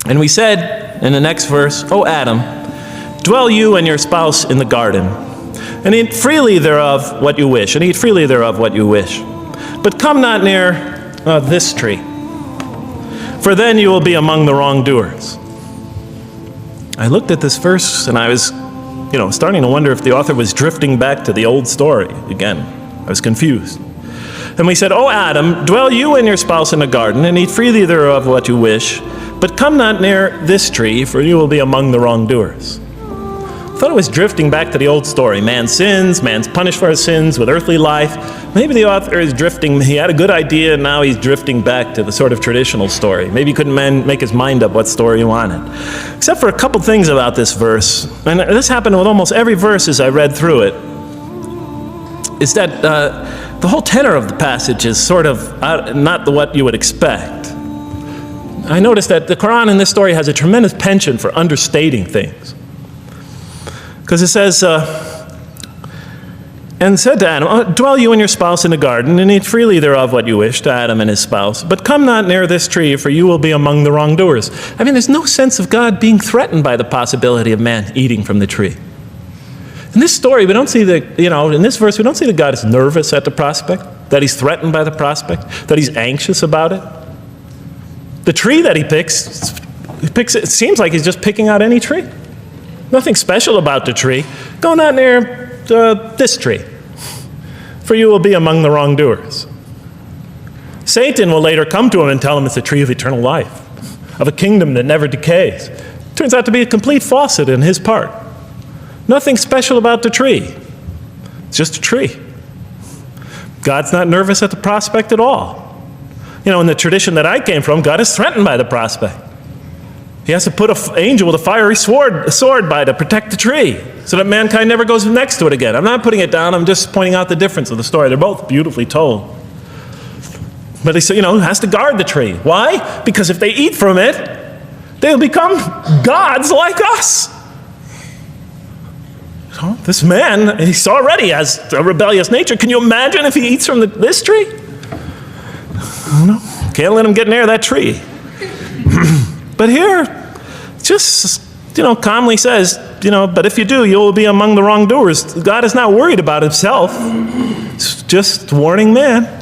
And we said in the next verse, O Adam, dwell you and your spouse in the garden, and eat freely thereof what you wish, and eat freely thereof what you wish. But come not near this tree, for then you will be among the wrongdoers. I looked at this verse and I was, starting to wonder if the author was drifting back to the old story again. I was confused. And we said, O Adam, dwell you and your spouse in the garden, and eat freely thereof what you wish, but come not near this tree, for you will be among the wrongdoers. I thought it was drifting back to the old story. Man sins, man's punished for his sins with earthly life. Maybe the author is drifting, he had a good idea, and now he's drifting back to the sort of traditional story. Maybe he couldn't make his mind up what story he wanted. Except for a couple things about this verse, and this happened with almost every verse as I read through it, is that the whole tenor of the passage is sort of not what you would expect. I noticed that the Quran in this story has a tremendous penchant for understating things. Because it says, and said to Adam, dwell you and your spouse in the garden, and eat freely thereof what you wish, to Adam and his spouse. But come not near this tree, for you will be among the wrongdoers. I mean, there's no sense of God being threatened by the possibility of man eating from the tree. In this story, we don't see in this verse, we don't see that God is nervous at the prospect, that he's threatened by the prospect, that he's anxious about it. The tree that he picks, it seems like he's just picking out any tree. Nothing special about the tree. Go not near this tree, for you will be among the wrongdoers. Satan will later come to him and tell him it's a tree of eternal life, of a kingdom that never decays. Turns out to be a complete falsehood in his part. Nothing special about the tree. It's just a tree. God's not nervous at the prospect at all. In the tradition that I came from, God is threatened by the prospect. He has to put an angel with a fiery sword by to protect the tree so that mankind never goes next to it again. I'm not putting it down. I'm just pointing out the difference of the story. They're both beautifully told. But he has to guard the tree. Why? Because if they eat from it, they'll become gods like us. This man, he already has a rebellious nature. Can you imagine if he eats from this tree? Can't let him get near that tree. But here, just, calmly says, but if you do, you will be among the wrongdoers. God is not worried about himself. It's just warning man.